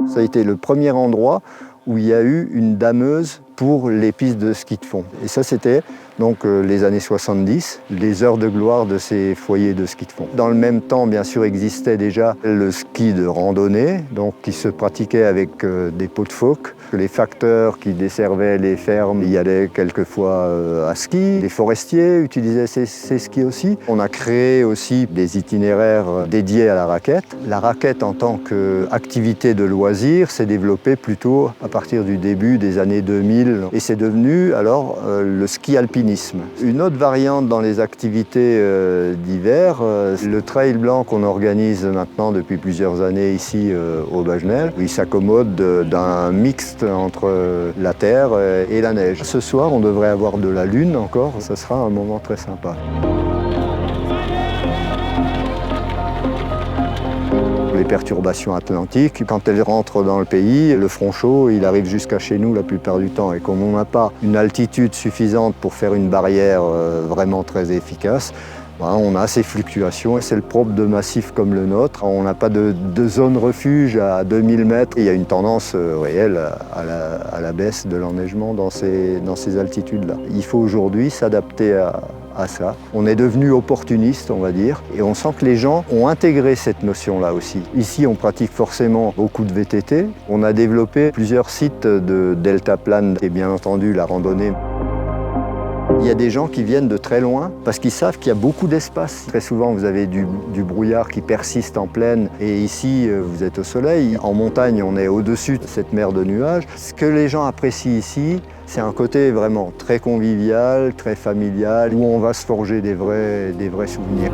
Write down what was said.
Ça a été le premier endroit où il y a eu une dameuse pour les pistes de ski de fond. Et ça, c'était donc les années 70, les heures de gloire de ces foyers de ski de fond. Dans le même temps, bien sûr, existait déjà le ski de randonnée, donc qui se pratiquait avec des pots de phoque. Les facteurs qui desservaient les fermes y allaient quelquefois à ski. Les forestiers utilisaient ces skis aussi. On a créé aussi des itinéraires dédiés à la raquette. La raquette en tant qu'activité de loisir s'est développée plutôt à partir du début des années 2000 et c'est devenu alors le ski alpinisme. Une autre variante dans les activités d'hiver, le trail blanc qu'on organise maintenant depuis plusieurs années ici au Bagenel. Il s'accommode d'un mixte entre la terre et la neige. Ce soir, on devrait avoir de la lune encore, ça sera un moment très sympa. Les perturbations atlantiques, quand elles rentrent dans le pays, le front chaud, il arrive jusqu'à chez nous la plupart du temps. Et comme on n'a pas une altitude suffisante pour faire une barrière vraiment très efficace, on a ces fluctuations et c'est le propre de massifs comme le nôtre. On n'a pas de zone refuge à 2000 mètres. Il y a une tendance réelle à la baisse de l'enneigement dans ces altitudes-là. Il faut aujourd'hui s'adapter à ça. On est devenu opportuniste, on va dire, et on sent que les gens ont intégré cette notion-là aussi. Ici, on pratique forcément beaucoup de VTT. On a développé plusieurs sites de deltaplane et bien entendu la randonnée. Il y a des gens qui viennent de très loin parce qu'ils savent qu'il y a beaucoup d'espace. Très souvent, vous avez du brouillard qui persiste en plaine et ici, vous êtes au soleil. En montagne, on est au-dessus de cette mer de nuages. Ce que les gens apprécient ici, c'est un côté vraiment très convivial, très familial, où on va se forger des vrais souvenirs.